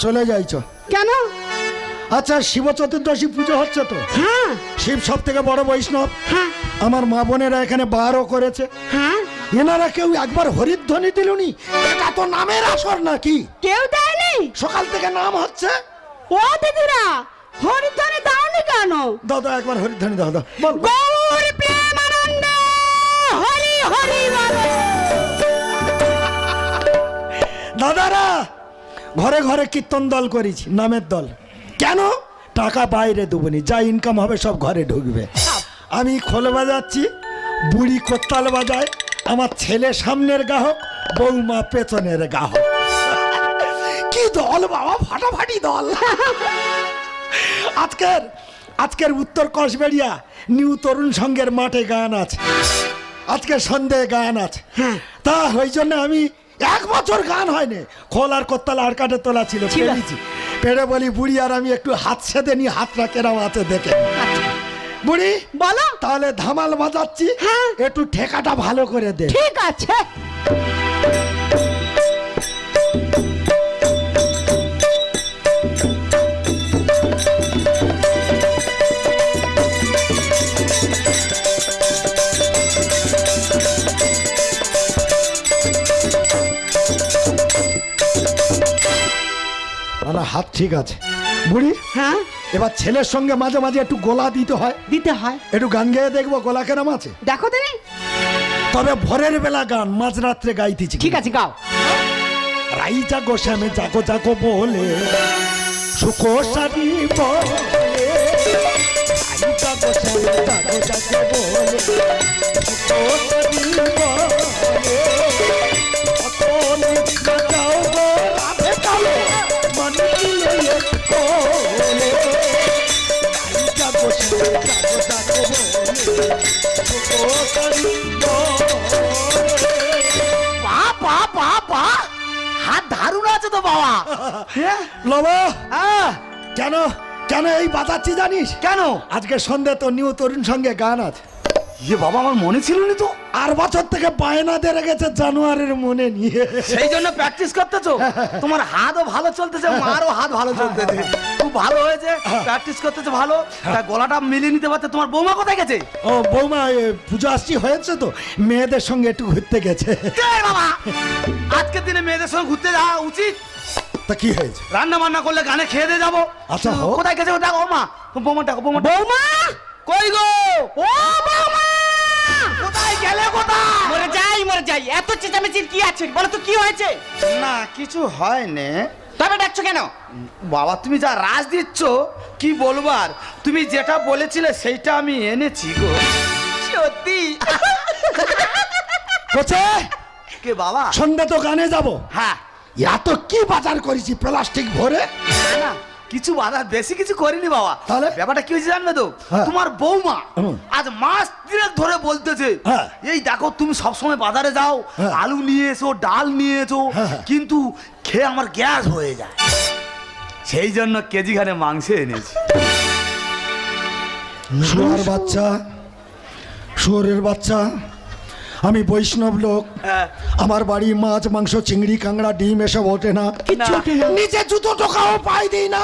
চলে যাইছো কেন? আচ্ছা, শিব চতুর্দশী পুজো হচ্ছে তো? হ্যাঁ শিব সব থেকে বড় বৈষ্ণব। হ্যাঁ আমার মা বোনেরা এখানে বারও করেছে। হ্যাঁ, এনারা কেউ একবার হরিধ্বনি দিলুনি? এটা তো নামের আসর নাকি? কেউ দেয়নি? সকাল থেকে নাম হচ্ছে। ও দিদিরা, হরিধ্বনি দাওনি কেন? দাদা একবার হরিধ্বনি দাও, দাও বল। গৌর প্রেমানন্দে হরি হরি বলো। দাদারা ঘরে ঘরে কীর্তন দল করেছি, নামের দল। কেন? টাকা বাইরে দেবনি, যা ইনকাম হবে সব ঘরে ঢুকবে। আমি খোল বাজাচ্ছি, বুড়ি কোত্তাল বাজায়, আমার ছেলে সামনের গাহক, বৌমা পেছনের গাহক। কি দল বাবা, ফাটাফাটি দল। আজকের উত্তর কসবেড়িয়া নিউ তরুণ সংঘের মাঠে গান আছে, আজকে সন্ধ্যে গান আছে। তা ওই জন্য আমি 1 বছর গান হয়নি, খোল আর কোত্তাল আর কাটে তোলা ছিল, পেরেছি। পেরে বলি বুড়ি আর আমি একটু হাত সেদে নি, হাতটা কেরাম আছে দেখে। বুড়ি বলো। তাহলে ধামাল বাজাচ্ছি, হ্যাঁ। একটু ঠেকাটা ভালো করে দে। ঠিক আছে। হাত ঠিক আছে বুড়ি। হ্যাঁ, এবার ছেলের সঙ্গে মাঝে মাঝে একটু গোলা দিতে হয়। দিতে হয়। একটু গান গেয়ে দেখবো গোলা কেরাম আছে। দেখো দিনি। তবে ভোরের বেলা গান মাঝরাত্রে গাইতেছি। ঠিক আছে, গাও। রাই জাগো শ্যামে জাগো জাগো বলে সুখ সারি বলে, রাই জাগো শ্যামে জাগো জাগো বলে সুখ সারি বলে, কত নিত্য যাও গো রাধে কালো মনে দিলে বলে, রাই জাগো শ্যামে জাগো জাগো বলে সুখ সারি হাত ধারুন আছে তো বাবা। লবা কেন কেন এই বাজাচ্ছি জানিস? কেন? আজকে সন্ধ্যে তো নিউ তরুণ সঙ্গে গান আছে। ইয়ে বাবা, আমার মনে ছিল না তো। আর বছর থেকে বায়না দিয়ে রেখেছে জানুয়ারির মনে নিয়ে, সেই জন্য প্র্যাকটিস করতেছো। তোমার হাতও ভালো চলতেছে, মারও হাত ভালো চলতেছে, খুব ভালো হয়েছে। প্র্যাকটিস করতেছে ভালো। তা গলাটা মিলিয়ে নিতে পারতে। তোমার বৌমা কোথায় গেছে? ও বৌমা পুজো আসছি হয়েছে তো, মেয়েদের সঙ্গে একটু ঘুরতে গেছে। বাবা, আজকের দিনে মেয়েদের সঙ্গে ঘুরতে যাওয়া উচিত। তা কি হয়েছে? রান্না বান্না করলে গানে খেয়ে দিয়ে যাবো। আচ্ছা, হোক। কোথায় গেছে? দেখো মা, বৌমা ডাকো, বৌমা। বৌমা কই গো? ও বৌমা, কোথায় গেলে? কোথায়? মরে যাই, এত চেঁচামেচির কি আছে? বলো তো কি হয়েছে? না কিছু হয়নি। তবে ডাকছো কেন? বাবা তুমি যা রাজ দিচ্ছ কি বলবার, তুমি যেটা বলেছিলে সেইটা আমি এনেছি গো। সত্যি? কোচে কে বাবা? সন্ধ্যে তো গানে যাব। হ্যাঁ। এত কি বাজার করেছি প্লাস্টিক ভরে। না কিছু বাধা, বেশি কিছু করিনি বাবা। তাহলে? ব্যাপারটা কি হয়েছে জানবে তো? হ্যাঁ। তোমার বৌমা হুম। আজ মাস 3 ধরে বলতেছে, হ্যাঁ। এই দেখো তুমি সবসময় বাজারে যাও, হ্যাঁ। আলু নিয়ে এসো, ডাল নিয়ে এসো, হ্যাঁ, হ্যাঁ। কিন্তু খেয়ে আমার গ্যাস হয়ে যায়। সেই জন্য কেজিখানে মাংস এনেছি। শুয়ার বাচ্চা, শুয়োরের বাচ্চা, আমি বৈষ্ণব লোক। হ্যাঁ। আমার বাড়ি মাছ মাংস চিংড়ি কাংড়া ডিম এসব ওঠে না। কিচ্ছু ওঠে না। নিচে জুতো টোকাও পাই দিই না।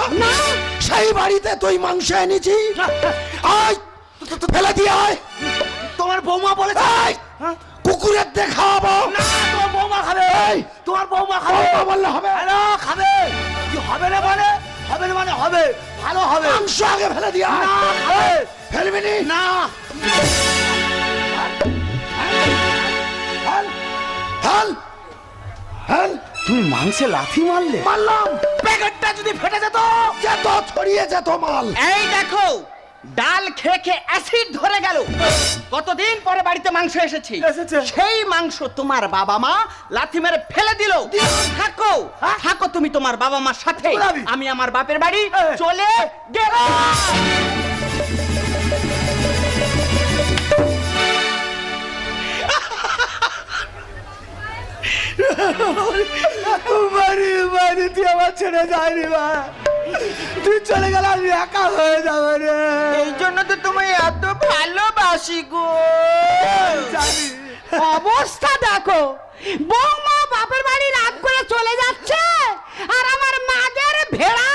সেই বাড়িতে তুই মাংস এনেছি। আয় ফেলে দিয়ে আয়। তোমার বৌমা বলেছে। এই, হ্যাঁ? কুকুরের দেখাবো না তোমার বৌমা খাবে। এই, তোমার বৌমা খাবে। বৌমা বললে হবে? হ্যালো, খাবে। কি হবে না মানে? হবে না মানে হবে, ভালো হবে। মাংস আগে ফেলে দিয়ে আয়। না, খাবে। ফেলবি নি? না ফেল, ফেল, ফেল। তুমি মাংসে লাথি মারলে? মারলাম, প্যাকেটটা যদি ফেটে যেত। যেত ছড়িয়ে যেত মাল। এই দেখো, ডাল খেয়ে খেয়ে অ্যাসিড ধরে গেল। কতদিন পরে বাড়িতে মাংস এসেছে, সেই মাংস তোমার বাবা মা লাথি মেরে ফেলে দিল। থাকো থাকো তুমি তোমার বাবা মার সাথে, আমি আমার বাপের বাড়ি চলে গেলাম। বাড়ি বাড়ি তুই আমার ছেড়ে যায়নি মা, তুই চলে গেলে আমি একা হয়ে যাবো রে। এই জন্য তো তুমি এত ভালোবাসি গো। জানি। অবস্থা দেখো, বৌমা বাপের বাড়ি রাত করে চলে যাচ্ছে আর আমার মাদের ভেড়া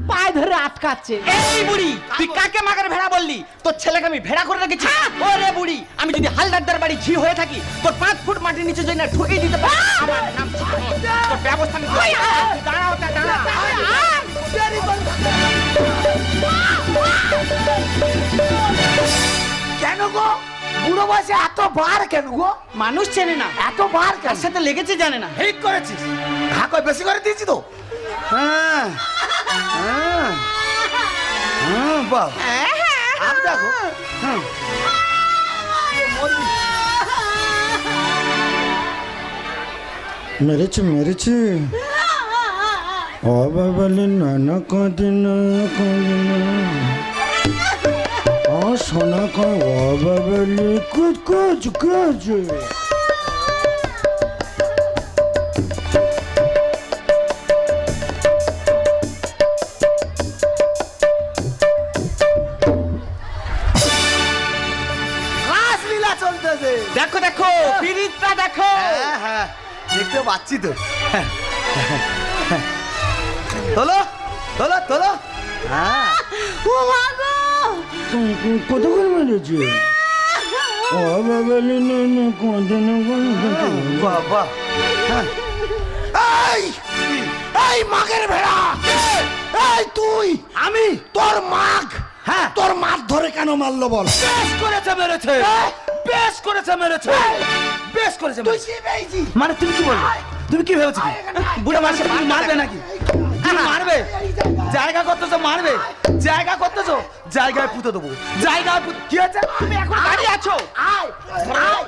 পায়ে ধরে আটকাচ্ছে। এই বুড়ি তুই কাকে মাগার ভেড়া বললি? তোর ছেলেকে আমি ভেড়া করে রেখেছি। ওরে বুড়ি, আমি যদি হালদারদার বাড়ি ঝি হয়ে থাকি, তোর 5 ফুট মাটির নিচে যদি না ঠুকিয়ে দিতে পারি, আমার নাম চিকন। তোর ব্যবস্থা আমি করব। দাঁড়াও, দাঁড়া। কেন গো বুড়ো বয়সে এত বার কেন গো? মানুষ চেনে না, এত বার কার কেন? সাথে লেগেছে জানে না। ঠিক করেছিস, হাঁকো বেশি করে দিয়েছি তো। হ্যাঁ হ্যাঁ হ্যাঁ বাহ, আর দেখো। হ্যাঁ মেরেছে মেরেছে ও বাবালে নানা কাঁদিন ও সোনা কয় ও বাবালে কুচ কুচ কুচ। রাসলীলা চলতেছে। দেখো দেখো, পিরিতটা দেখো। হ্যাঁ হ্যাঁ দেখতে পাচ্ছি তো। তোলো তোলো তোলো। হ্যাঁ ও মা গো, কত করে মেরেছে ও বাবালে নানা কাঁদিন। বাবা এই এই মাগের ভেড়া, এই তুই আমি তোর মাগ, হ্যাঁ তোর মাছ ধরে কেন মারলো বল? বেশ করেছে মেরেছে, বেশ করেছে মেরেছে, বেশ করেছে তুই মেরেছে। কি পেয়েছি? মানে তুমি কি বললে? তুমি কি ভেবেছো কি? বুড়ো মানুষকে তুমি মারবে নাকি? তুমি মারবে? জায়গা করতেছো মারবে? জায়গা করতেছো, জায়গায় পুঁতে দেবো, জায়গায় পুঁতে। কি আছে? তুমি এখন দাঁড়িয়ে আছো। আয় আয়।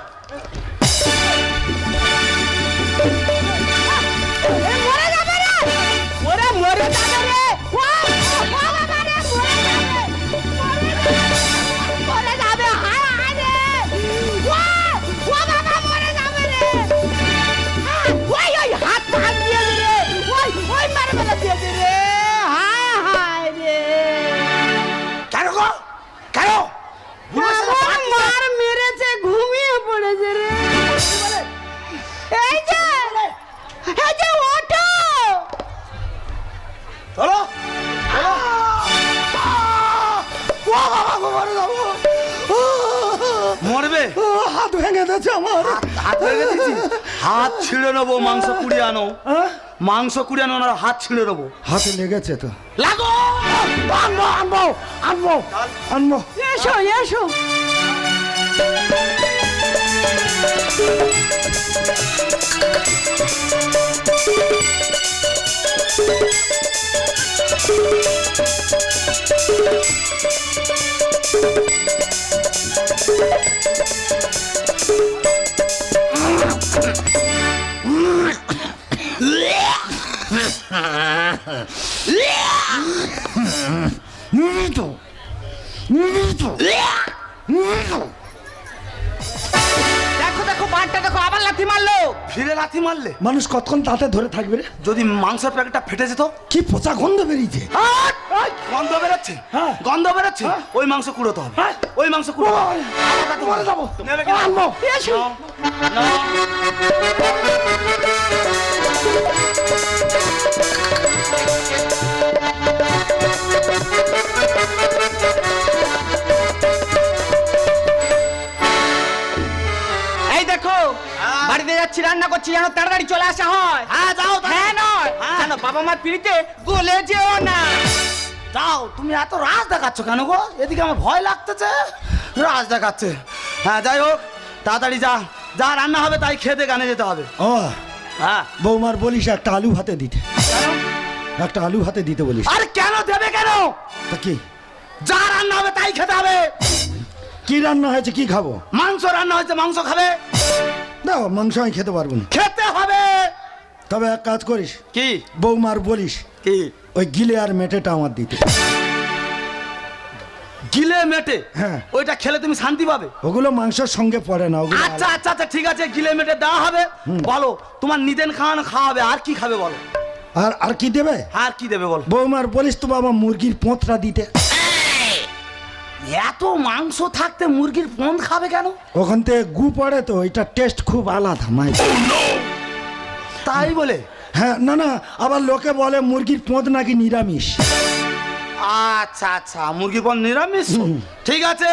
মরে যাবে রে, ওরে মরে যাবে রে, ও বাবা রে, মরে যাবে, হায় হায় রে, ও বাবা মরে যাবে রে, ওই ওই হাত ভাঙ দিয়ে রে, ওই ওই মারে মেলা দিয়ে রে, হায় হায় রে। কেন গো? কেন? বুড়োর সাথে আমার পাঠিয়েছে? মার মেরেছে, ঘুমিয়ে পড়েছে রে। এই যে ওঠো। চলো চলো। ও বাবা গো, মরে যাবো। মরবে? ও, হাত ভেঙে দিয়েছে আমার। হাত ভেঙে দিয়েছি? হাত ছিঁড়ে নেবো, মাংস কুড়িয়ে আনো, হ্যাঁ? মাংস কুড়িয়ে আনো, আর হাত ছিঁড়ে নেবো। হাতে লেগেছে তো। লাগো। আনবো আনবো আনবো আনবো। এসো এসো। দেখো দেখো, বাঁটটা দেখো, আবার লাথি মারলো। ফিরে লাথি মারলে মানুষ কতক্ষণ দাঁতে ধরে থাকবে রে? যদি মাংসের প্যাকেটটা ফেটে যেত? কি পচা গন্ধ বেরিয়েছে। গন্ধ বেরোচ্ছে, হ্যাঁ। গন্ধ বেরোচ্ছে। ওই মাংস কুড়োতে হবে, হ্যাঁ। ওই মাংস কুড়োতে হবে। মরে যাবো। নেবে কি না? আনবো। এসো। এই দেখো, বাড়িতে যাচ্ছি, রান্না করছি, যেন তাড়াতাড়ি চলে আসা হয়। হ্যাঁ যাও হ্যাঁ নয়, হ্যাঁ। যেন বাবা মার পিড়িতে গলে যেও না। যাও। তুমি এত রাজ দেখাচ্ছ কেন গো? এদিকে আমার ভয় লাগতেছে, রাজ দেখাচ্ছে। হ্যাঁ যাই হোক, তাড়াতাড়ি যা, যা রান্না হবে তাই খেতে গানে যেতে হবে। ও হ্যাঁ বৌমার বলিস একটা আলু ভাতে দিতে, একটা আলু ভাতে দিতে বলিস। আরে কেন দেবে কেন? তা কি যা রান্না হবে তাই খেতে হবে। কি রান্না হয়েছে, কি খাবো? মাংস রান্না হয়েছে, মাংস খাবে। দাও, মাংস আমি খেতে পারবো না। খেতে হবে। তবে এক কাজ করিস, কি বৌমার বলিস কি? ওই গিলে আর মেটেটা আমার দিতে। গিলে মেটে? হ্যাঁ। ওইটা খেলে তুমি শান্তি পাবে। ওগুলো মাংসের সঙ্গে পড়ে না, ওগুলো আচ্ছা আচ্ছা আচ্ছা ঠিক আছে, গিলে মেটে দেওয়া হবে। বলো তোমার নিদেন খাওয়ানো খাওয়া হবে, আর কি খাবে বলো? আর আর কি দেবে? আর কি দেবে বলো? বৌমার বলিস তো বাবা মুরগির পোঁতটা দিতে। এত মাংস থাকতে মুরগির পোঁদ খাবে কেন? ওখান থেকে গু পড়ে তো, এটা টেস্ট খুব আলাদা মাই। তাই বলে হ্যাঁ, না না, আবার লোকে বলে মুরগির পোঁত নাকি নিরামিষ। আচ্ছা আচ্ছা, মুরগি পদ নিরামিষ। ঠিক আছে,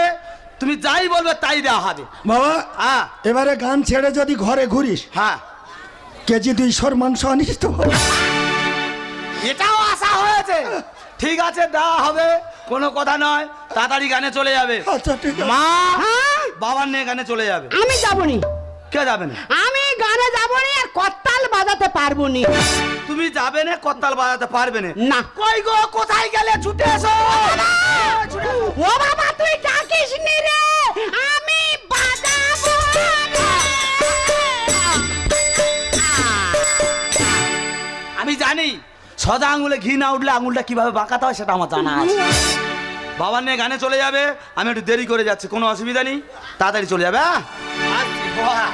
তুমি যাই বলবে তাই দেওয়া হবে। বাবা, হ্যাঁ এবারে গান ছেড়ে যদি ঘরে ঘুরিস, হ্যাঁ, কেজি 200 মাংস আনিস তো। এটাও আশা হয়েছে। ঠিক আছে, দেওয়া হবে, কোনো কথা নয়। তাড়াতাড়ি গানে চলে যাবে। আচ্ছা ঠিক আছে। মা, হ্যাঁ? বাবার নিয়ে গানে চলে যাবে। আমি যাবনি, কে যাবে না? আমি গানে যাবনি আর করতাল বাজাতে পারবো নি। তুমি যাবে না, করতাল বাজাতে পারবে না? না। কই গো, কোথায় গেলে? ছুটে এসো। ও বাবা, তুই ডাকিস নি রে, আমি বাজাবো না। আমি জানি সোজা আঙুলে ঘি না উঠলে আঙুলটা কিভাবে বাঁকাতে হয় সেটা আমার জানা আছে। বাবার নিয়ে গানে চলে যাবে, আমি একটু দেরি করে যাচ্ছি, কোনো অসুবিধা নেই, তাড়াতাড়ি চলে যাবে। হ্যাঁ আসছি, বাবা।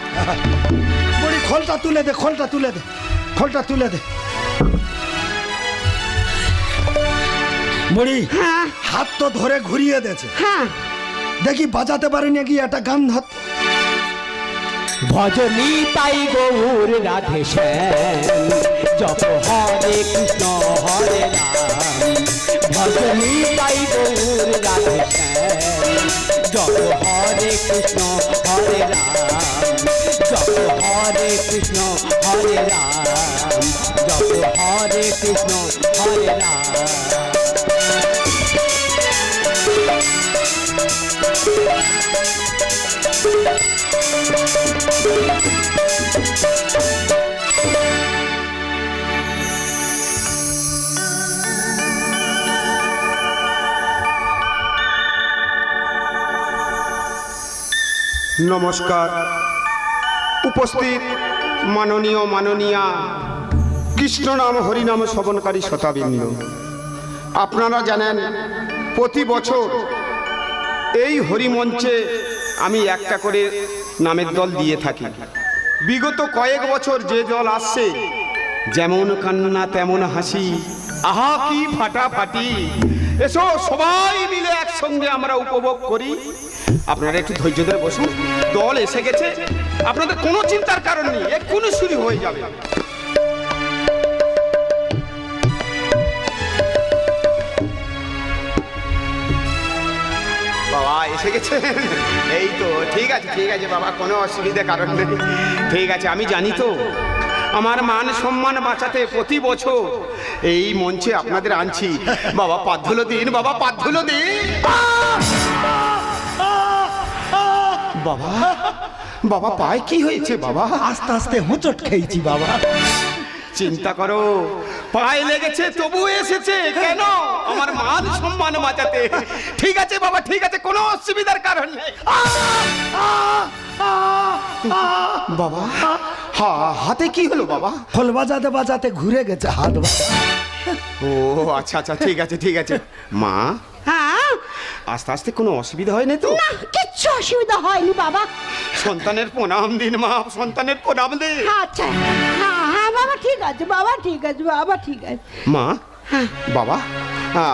বুড়ি, খোলটা তুলে দে, খোলটা তুলে দে, খোলটা তুলে দে। বুড়ি, হ্যাঁ হাত তো ধরে ঘুরিয়ে দেছে, হ্যাঁ, দেখি বাজাতে পারি নাকি একটা গান ধর। ভজনী তাই গৌর রাধে শ্যাম, জপ হরে কৃষ্ণ হরে রাম। ভজনী তাই গৌর রাধে শ্যাম, জপ হরে কৃষ্ণ হরে রাম। জপ হরে কৃষ্ণ হরে রাম, জপ হরে কৃষ্ণ হরে রাম। নমস্কার। উপস্থিত মাননীয়া কৃষ্ণ নাম হরিনাম শ্রবণকারী শতাবৃন্দ, আপনারা জানেন প্রতি বছর এই হরিমঞ্চে আমি একটা করে নামের দল দিয়ে থাকি। বিগত কয়েক বছর যে দল আসছে, যেমন কান্না তেমন হাসি, আহা কি ফাটাফাটি। এসো সবাই মিলে একসঙ্গে আমরা উপভোগ করি। আপনারা একটু ধৈর্য ধরে বসুন, দল এসে গেছে, আপনাদের কোনো চিন্তার কারণ নেই, এক্ষুনি শুরু হয়ে যাবে। বাবা এসে গেছে, এই তো ঠিক আছে বাবা, কোনো অসুবিধা কারণ নেই। ঠিক আছে, আমি জানি তো আমার মান সম্মান বাঁচাতে প্রতি বছর এই মঞ্চে আপনাদের আনছি। বাবা পাদ্ধুলো দিন, বাবা পাদ্ধুলো দিন। বাবা, বাবা পায়ে কি হয়েছে বাবা? আস্তে আস্তে হোঁচট খেয়েছি বাবা। চিন্তা করো, পায়ে লেগেছে তবু এসেছে কেন? আমার মান সম্মান বাঁচাতে। ঠিক আছে বাবা, ঠিক আছে, কোনো অসুবিধার কারণ নেই। বাবা, হাতে কি হলো বাবা? খোল বাজাতে বাজাতে ঘুরে গেছে হাত। ও আচ্ছা, ঠিক আছে। মা, হ্যাঁ, আস্তে আস্তে কোনো অসুবিধা হয়নি তো? না, কিচ্ছু অসুবিধা হয়নি বাবা। সন্তানের প্রণাম দিন মা, সন্তানের প্রণাম দিন। আচ্ছা, হ্যাঁ হ্যাঁ বাবা, ঠিক আছে বাবা, ঠিক আছে বাবা, ঠিক আছে। মা, বাবা,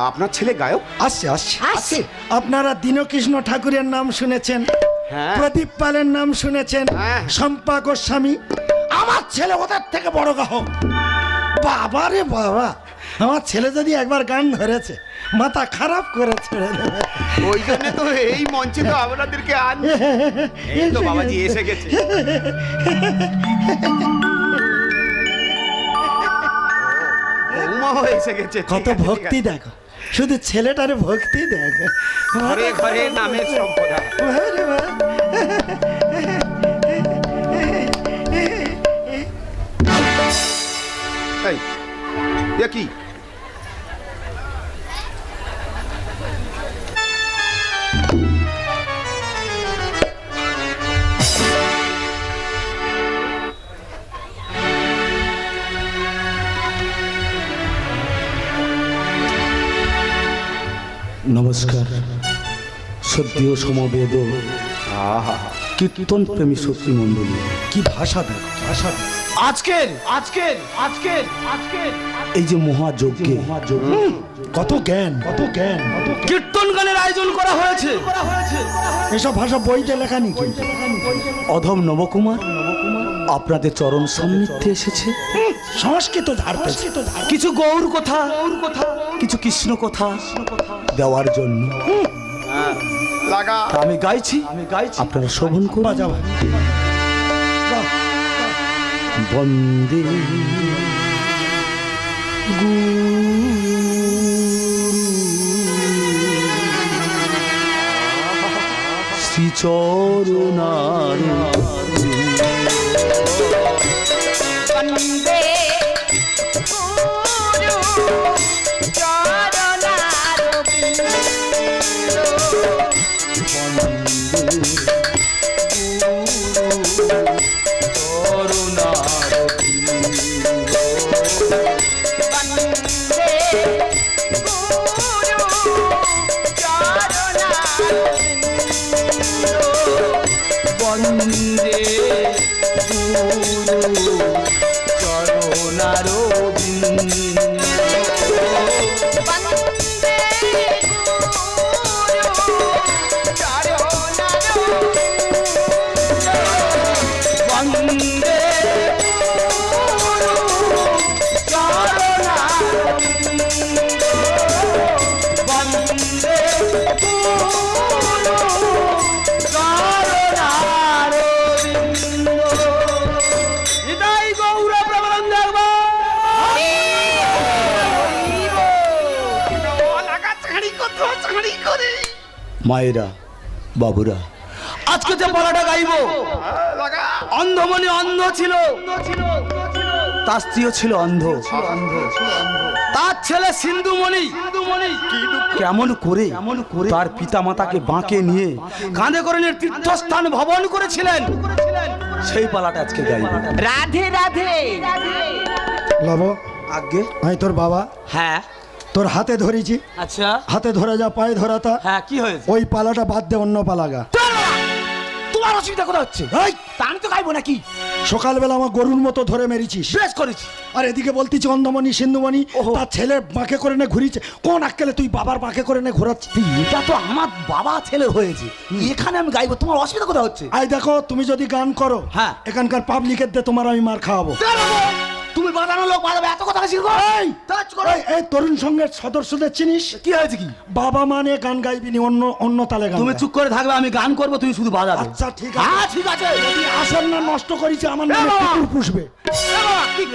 আপনার ছেলে গায়ক আসছে আসছে আসছে। আপনারা দীনকৃষ্ণ ঠাকুরের নাম শুনেছেন, হ্যাঁ। প্রদীপ পালের নাম শুনেছেন, হ্যাঁ। শম্পা গোস্বামী। আমার ছেলে ওদের থেকে বড় গায়ক। বাবা রে বাবা, আমার ছেলে যদি একবার গান ধরেছে মাথা খারাপ করে ছেড়ে দেবে। ওই জন্য তো এই মঞ্চে তো আপনাদেরকে আনছি। এই তো বাবাজি এসে গেছে। বৌমাও এসে গেছে। কত ভক্তি দেখো, শুধু ছেলেটারে ভক্তি দেখো। ঘরে ঘরে নামের সম্পদা। আরে বাহ। এই, এ কি? নমস্কার। সত্যি ও সমবেদ আহা, কীর্তন প্রেমী শক্তি মণ্ডলী, কি ভাষা দেখো, ভাষা দেখো। আজকের আজকের আজকের আজকের এই যে মহাযজ্ঞে কত জ্ঞান, কত জ্ঞান, কত জ্ঞান। কীর্তন গানের আয়োজন করা হয়েছে। এসব ভাষা বইতে লেখা নাকি? অধম নবকুমার আপনাদের চরণ সান্নিধ্যে এসেছে। সংস্কৃত ঝাড়তেছে। কিছু গৌর কথা কিছু কৃষ্ণ কথা দেওয়ার জন্য লাগা আমি গাইছি আপনারা শোভন করুন। বাজা ভাই। বাহ। বন্দে শ্রীচরণার বন্দে গুরু চরণার বন্দে গুরু চরণার বন্দে মায়েরা বাবুরা, আজকে যে পালাটা গাইব, অন্ধমণি অন্ধ ছিল, তার স্ত্রীও ছিল অন্ধ, তার ছেলে সিন্ধুমণি কেমন করে তার পিতা মাতাকে বাঁকে নিয়ে কাঁধে করে নিয়ে তীর্থস্থান ভবন করেছিলেন, সেই পালাটা আজকে গাইব। রাধে রাধে। লব আগে আমি তোর বাবা, হ্যাঁ তোর হাতে ধরেছি, আচ্ছা হাতে ধরে যা পায়ে ধরাতা, হ্যাঁ কি হয়েছে? ওই পালাটা বাদ দে, অন্য পালাগা। তোমার অসুবিধা কোথায় হচ্ছে? এই, তা আমি তো গাইবো নাকি? সকালবেলা আমার গরুর মতো ধরে মেরেছিস, বেশ করেছি। আর এদিকে বলতেছি অন্ধমণি সিন্ধুমণি ওহো। তার ছেলে বাঁকে করে নে ঘুরিয়েছে। কোন আক্কেলে তুই বাবার বাঁকে করে নে ঘোরাচ্ছিস? এটা তো আমার বাবা ছেলে হয়েছে, এখানে আমি গাইবো, তোমার অসুবিধা কোথায় হচ্ছে? আই দেখো, তুমি যদি গান করো, হ্যাঁ। এখানকার পাবলিকের দিয়ে তোমার আমি মার খাওয়াবো। তুমি বাজানো লোক বাজাবে, এত কথা বেশি করো। এই তরুণ সংঘের সদস্যদের চিনিস? কি হয়েছে কি? বাবা মানে গান গাইবিনি, অন্য অন্য তালে গান তুমি গাই। চুপ করে থাকবে, আমি গান করবো, তুমি শুধু বাজাবে। আচ্ছা ঠিক আছে। হ্যাঁ ঠিক আছে। যদি আসন না নষ্ট করিছে আমার নামে বাবা। কুকুর পুষবে।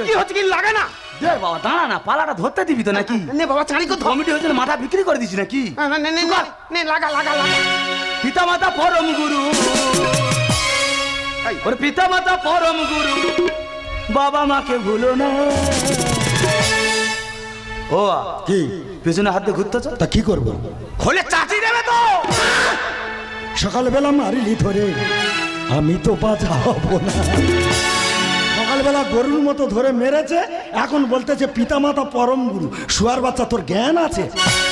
কি হচ্ছে কি? লাগে না দে বাবা, দাঁড়া না, পালাটা ধরতে দিবি তো নাকি? নে বাবা চাঁড়ি কর, কমিটি হয়েছে না, মাথা বিক্রি করে দিচ্ছি নাকি? নে নে নে নে, লাগা লাগা লাগা। পিতা মাতা পরম গুরু, ওর পিতা মাতা পরম গুরু, বাবা মাকে ভুলো না। ও কি পেছনে হাত দিয়ে ঘুরতেছ, তা কি করবো? খোলে চাচি দেবে তো। সকালবেলা মারিলি ধরে, আমি তো বাঁচাবো না। সকালবেলা গরুর মতো ধরে মেরেছে, এখন বলতেছে পিতা মাতা পরম গুরু। শুয়ার বাচ্চা, তোর জ্ঞান আছে?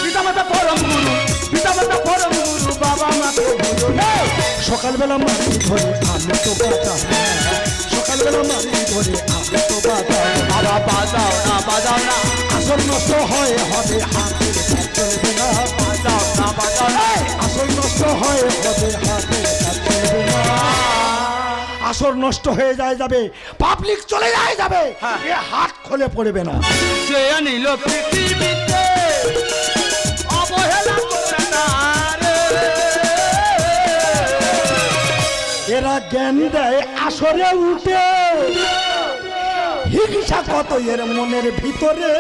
পিতা মাতা পরম গুরু, পিতা মাতা পরম গুরু, বাবা মাকে ভুলো না। সকালবেলা মারিলি ধরে, আমি তো বাঁচাবো না। সকালবেলা মারিলি ধরে, আমি তো বাঁচাবো না। বাবা বাজাও না, বাজাও না, আসল নষ্ট হয় হবে, হাতের কাজ চলবে না। বাজাও না, বাজাও না। আসল নষ্ট হয় হবে, হাতের কাজ চলবে না। আসর নষ্ট হয়ে যাবে, পাবলিক চলে যাবে, এ হাত খোলে পড়বে না। সে আনিল পৃথিবীতে অবহেলা করে না রে। এরা জ্ঞান দেয় আসরে উঠে, হিংসা কত এর মনের ভিতরে।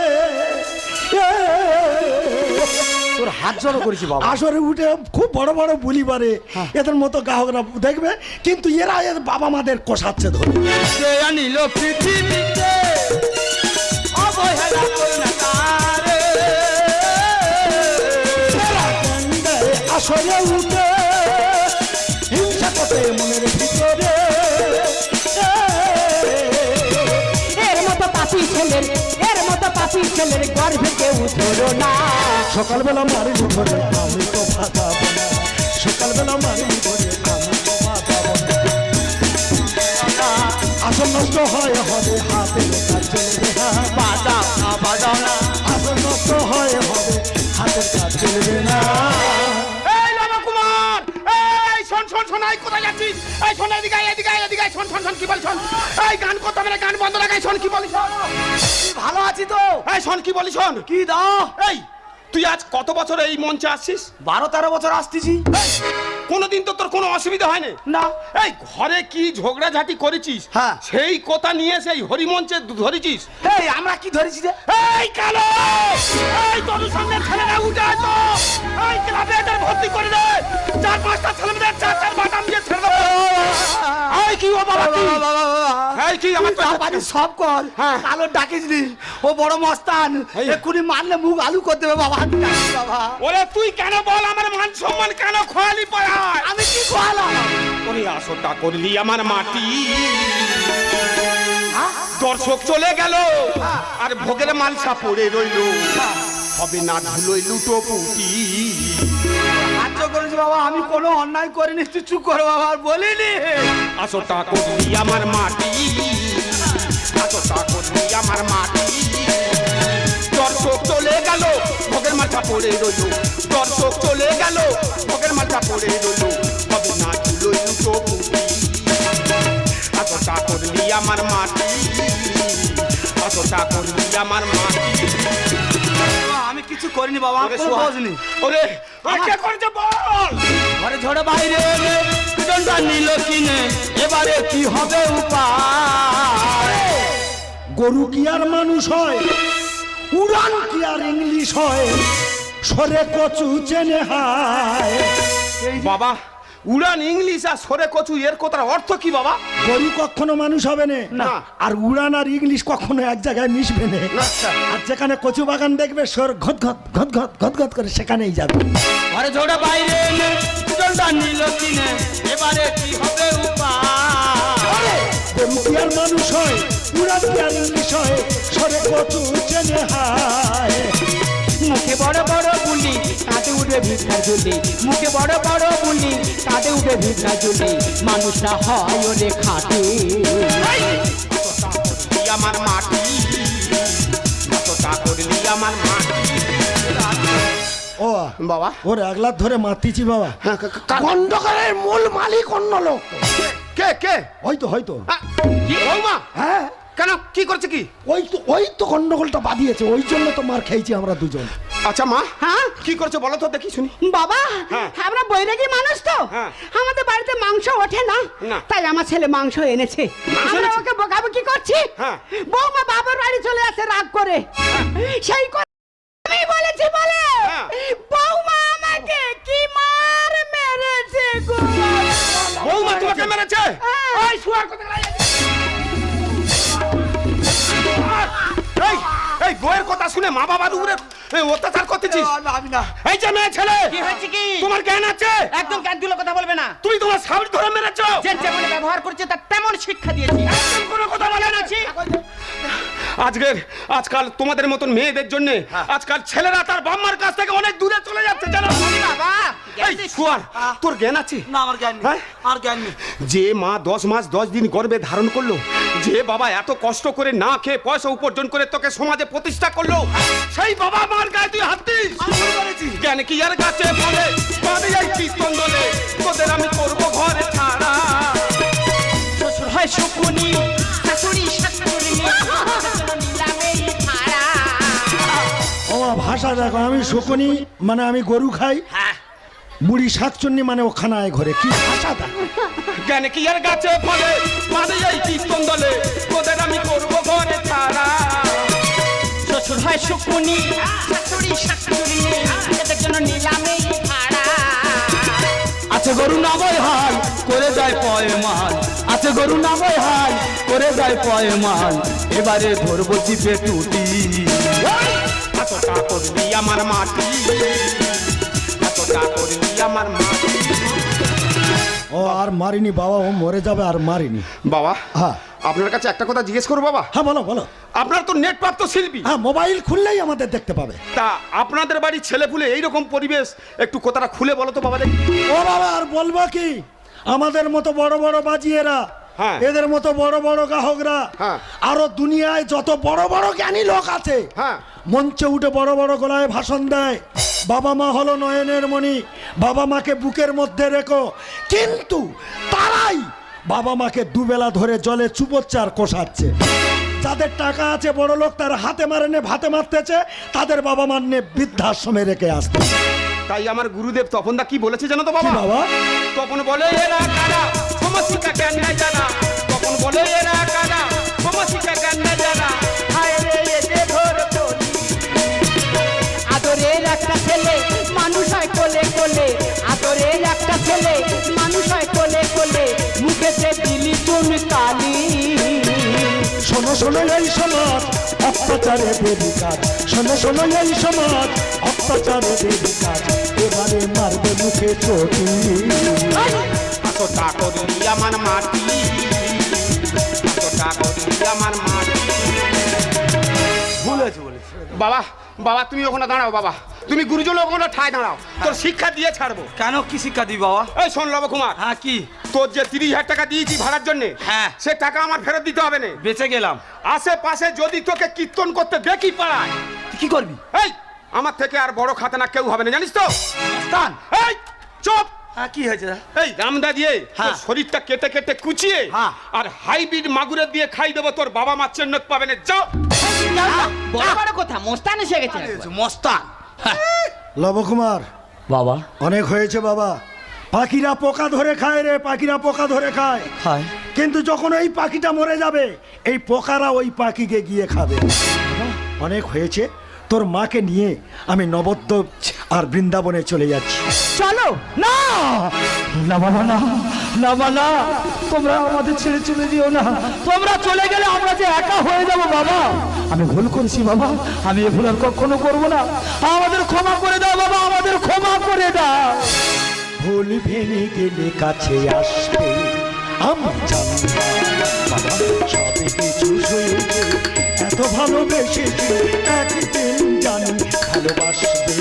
তোর হাত জড়ো করেছি বাবা। আসরে উঠে খুব বড় বড় বুলি পারে, এদের মতো গ্রাহকরা দেখবে, কিন্তু এরা এর বাবা মাদের কষাচ্ছে ধরে। সে আনিল পৃথিবীতে অবহেলা করে না রে। এরা জ্ঞান দেয় আসরে উঠে, হিংসা কত এর মনের ভিতরে। এর মতো পাপি ছেলের, এর মতো পাপি ছেলের গর্ভে কেউ ধরো না। সকালবেলা মারিলি ধরে, আমি তো বাঁচাবো না। সকালবেলা মারিলি ধরে, আমি তো বাঁচাবো না। আসল নষ্ট হয় হবে, হাতের কাজ চলবে না। বাজাও না, বাজাও না। আসল নষ্ট হয় হবে, হাতের কাজ চলবে না। এই লামা কুমার, এই শোন শোন শোন শোন, এই কোথায় যাচ্ছিস? এই শোন, এদিকে আয়, এদিকে আয়, এদিকে আয়, শোন শোন শোন, কি বলিস শোন। এই গান করতে হবে না, গান বন্ধ রাখাই, শোন কি বলিস শোন। ভালো আছি তো। এই শোন কি বলিস শোন। কি দাও? এই তুই আজ কত বছর এই মঞ্চে আসছিস? 12-13 বছর আসতেছি। কোনোদিন তো তোর কোনো অসুবিধা হয়নি? না। এই ঘরে কি ঝগড়াঝাটি করেছিস, হ্যাঁ। সেই কথা নিয়ে সেই হরিমঞ্চে ধরেছিস। এই আমরা কি ধরেছি রে? এই কালো, এই তোর সামনে ছেলেরা উঠে আয় তো, এই ক্লাবে এদের ভর্তি করে দে, 4-5টা ছেলেমেয়েদের 4 বাটাম দিয়ে ছেড়ে দেবো। এই কি ও বাবা কি? এই কি আমার বাবাজি সব কর। হ্যাঁ। কালো ডাকিস নি, ও বড় মস্তান, এই। এক্ষুনি মারলে মুখ আলু করে দেবে বাবা। বাবা ওরে তুই কেন বল, আমার মান সম্মান কেন খোয়ালি পায়? আমি কি করালাম? ওরে আসরটা করলি আমার মাটি, দর্শক চলে গেল আর ভোগের মালসা পড়ে রইল, হবে না ধুলোই লুটো পুটি। সাহায্য করেছি বাবা, আমি কোনো অন্যায় করিনি, তুই চুপ করো বাবা, আর বলিনি। আসরটা করলি আমার মাটি, আসরটা করলি আমার মাটি, দর্শক চলে গেল ভোগের মালসা পড়ে রইল, দর্শক চলে গেল ভোগের মালসা পড়ে রইল, হবে না ধুলোই লুটো পুটি। আসরটা করলি আমার মাটি, আসরটা করলি আমার মাটি। বাবা, আমি কিছু করিনি বাবা, আমি ওরে কোনো সোহা। দোষ নেই। ওরে কে করেছে বল? ঘরে ঝড়ে বাইরে এলে দুজনটা নিল কিনে, এবারে কি হবে উপায়? গরু কি আর মানুষ হয়, উড়ান কি আর ইংলিশ হয়, সরে কচু চেনে হায়। বাবা উড়ান ইংলিশ আর সরে কচু, এর কথার অর্থ কি বাবা? গরু কখনো মানুষ হবে না, না। আর উড়ান আর ইংলিশ কখনো এক জায়গায় মিশবে না। আচ্ছা। আর যেখানে কচু বাগান দেখবে সর ঘত ঘত ঘত ঘত ঘত ঘত করে সেখানেই যাবে। ঘরে ঝড়ে বাইরে এলে দুজনটা নিল কিনে, এবারে কি হবে উপায়? গরু কি আর মানুষ হয়, উড়ান কি আর ইংলিশ হয়, সরে কচু চেনে হায়। মুখে বড় বড় বুলি, কাঁধে উঠবে ভিক্ষার ঝুলি, মুখে বড় বড় বুলি, কাঁধে উঠবে ভিক্ষার ঝুলি, মানুষটা হয় ওরে খাটে। আসরটা করলি আমার মাটি, আসরটা করলি আমার মাটি। ও বাবা ওর এক লাখ ধরে মাতিছি বাবা। গন্ডকারের মূল মালিক অন্য লোক। কে কে? হয়তো হয়তো বৌমা হ্যাঁ, কেন কি করছে কি? ওই তো গন্ডগোলটা বাঁধিয়েছে, ওই জন্য তো মার খেয়েছি আমরা দুজন। আচ্ছা মা হ্যাঁ কি করছে বলো তো দেখি শুনি। বাবা, হ্যাঁ। আমরা বৈরাগী মানুষ তো, হ্যাঁ। আমাদের বাড়িতে মাংস ওঠে না, না। তাই আমার ছেলে মাংস এনেছে। আমরা এনেছে? ওকে বকাবকি করছি, হ্যাঁ। বৌমা বাবার বাড়ি চলে আসে রাগ করে, সেই কথা আমি বলেছি বলে হ্যাঁ। বৌমা আমাকে কি মার মেরেছে গো। বৌমা তোমাকে মেরেছে? হ্যাঁ। এই শুয়ার কথা এই এই বউয়ের কথা শুনে মা বাবার উপরে অত্যাচার করতেছিস? আমি না। এই যে মেয়ে ছেলে, কি হয়েছে কি? তোমার জ্ঞান আছে? একদম কান তুলে কথা বলবে না। তুমি তোমার স্বামী ধরে মেরেছো? যে যেমন ব্যবহার করছে তার তেমন শিক্ষা দিয়েছি। একদম কোনো কথা বলে না। আজকাল তোমাদের মতন মেয়েদের জন্য আজকাল ছেলেরা তার বাম্মার কাছ থেকে অনেক দূরে চলে যাচ্ছে জানো? বাবা এই শুয়ার, তোর জ্ঞান আছে? না আমার জ্ঞান নেই, হ্যাঁ? আমার জ্ঞান নেই। যে মা 10 মাস 10 দিন গর্ভে ধারণ করলো, যে বাবা এত কষ্ট করে না খেয়ে পয়সা উপার্জন করে তোকে সমাজে প্রতিষ্ঠা করলো, সেই বাবা মার গায়ে তুই হাত দিস? জ্ঞান কি আর কাছে বলে, বাড়ি এই কীর্তন দলে, তোদের আমি করবো ঘরে ছাড়া। শ্বশুর হয় শকুনি, শাশুড়ি শাশুড়ি নিলামেই ছাড়া। ও ভাষা দেখো, আমি শকুনি মানে আমি গরু খাই, হ্যাঁ বুড়ি শাকচুন্নি মানে ও খানায় ঘরে, কি ভাষা দেখো। জ্ঞান কি আর গাছে ফলে, বাড়ি এই কীর্তন দলে, তোদের আমি করবো ঘরে ছাড়া। শ্বশুর হয় শকুনি, শাশুড়ি শাশুড়ি এদের জন্য নিলামেই ছাড়া। আছে গরু নামই হাল করে যায় পয়মাল, আছে গরু নামই হাল করে যায় পয়মাল, এবারে ধরবো জিপে টুটি। এতটা করলি আমার মাটি, এতটা করলি আমার মাটি। ও আর মারিনি বাবা, ও মরে যাবে আর মারিনি। বাবা হ্যাঁ আপনার কাছে একটা কথা জিজ্ঞেস করবো বাবা? হ্যাঁ বলো বলো। আপনার তো নেট প্রাপ্ত শিল্পী, হ্যাঁ মোবাইল খুললেই আমাদের দেখতে পাবে। তা আপনাদের বাড়ির ছেলেপুলে এইরকম পরিবেশ, একটু কথাটা খুলে বলো তো বাবা দেখি। ও বাবা আর বলবো কি, আমাদের মতো বড় বড় বাজিয়েরা, হ্যাঁ। এদের মতো বড় বড় গ্রাহকরা, হ্যাঁ। আরো দুনিয়ায় যত বড় বড় জ্ঞানী লোক আছে, হ্যাঁ। মঞ্চে উঠে বড় বড় গলায় ভাষণ দেয়, বাবা মা হলো নয়নের মণি, বাবা মাকে বুকের মধ্যে রেখো, কিন্তু তারাই বাবা মাকে দুবেলা ধরে জলে চুপোচ্ছে আর কষাচ্ছে। যাদের টাকা আছে বড় লোক, তারা হাতে মারেনে ভাতে মারতেছে, তাদের বাবা মার নিয়ে বৃদ্ধাশ্রমে রেখে আসতে। তাই আমার গুরুদেব তপনদা কি বলেছে জানো তো বাবা? বাবা তপন বলে এরা কারা সমস্যা জ্ঞান না জানা, তপন বলে এরা কারা সমস্যা জ্ঞান না জানা, হায় রে এ যে ঘোর কলি। আদরের একটা ছেলে মানুষ হয় কোলে কোলে, আদরের একটা ছেলে মানুষ হয় কোলে কোলে, মুখেতে দিলি তুমি কালি। শোনো শোনো এই সমাজ অত্যাচারে দেবী কাজ, শোনো শোনো এই সমাজ অত্যাচারে দেবী কাজ, এবারে মারবে মুখে চটি। এতটা করলি আমার মাটি, এতটা করলি আমার মাটি। বলেছে বলেছে বাবা বাবা তুমি ওখানে দাঁড়াও বাবা, তুমি গুরুজন ওখানে ঠায় দাঁড়াও, তোর শিক্ষা দিয়ে ছাড়বো। কেন কি শিক্ষা দিবি বাবা? এই শোন লবকুমার, হ্যাঁ কি? তোর যে 30,000 টাকা দিয়েছি ভাড়ার জন্য, হ্যাঁ। সে টাকা আমার ফেরত দিতে হবে না। বেঁচে গেলাম। আশেপাশে যদি তোকে কীর্তন করতে দেখি পাড়ায়, তুই কি করবি? এই আমার থেকে আর বড় খাতানা কেউ হবে না, জানিস তো? স্থান। এই চুপ! হ্যাঁ কি হয়েছে? এই রামদা দিয়ে হ্যাঁ। তোর শরীরটা কেটে কেটে কুচিয়ে হ্যাঁ। আর হাইব্রিড মাগুরের দিয়ে খাই দেবো, তোর বাবা মার চেন্নক পাবে না। যাও বড় বড় কথা মস্তান এসে গেছে। মস্তান। লবকুমার বাবা অনেক হয়েছে বাবা, পাখিরা পোকা ধরে খায় রে, পাখিরা পোকা ধরে খায়, খায় কিন্তু যখন এই পাখিটা মরে যাবে এই পোকারা ওই পাখিকে গিয়ে খাবে। অনেক হয়েছে, তোর মাকে নিয়ে আমি নবদ্বীপ আর বৃন্দাবনে চলে যাচ্ছি। চলো। না না বাবা, না না বাবা, তোমরা আমাদের ছেড়ে চলে দিও না। তোমরা চলে গেলে আমরা যে একা হয়ে যাব বাবা। আমি ভুল করেছি বাবা, আমি এ ভুল আর কখনো করবো না। আমাদের ক্ষমা করে দাও বাবা, আমাদের ক্ষমা করে দাও। ভুল ভেঙে গেলে কাছে আসবে, আমি জানতাম বাবা সবে কিছু সয়ে এত ভালোবেসেছি, একদিন জানি ভালোবাসবে।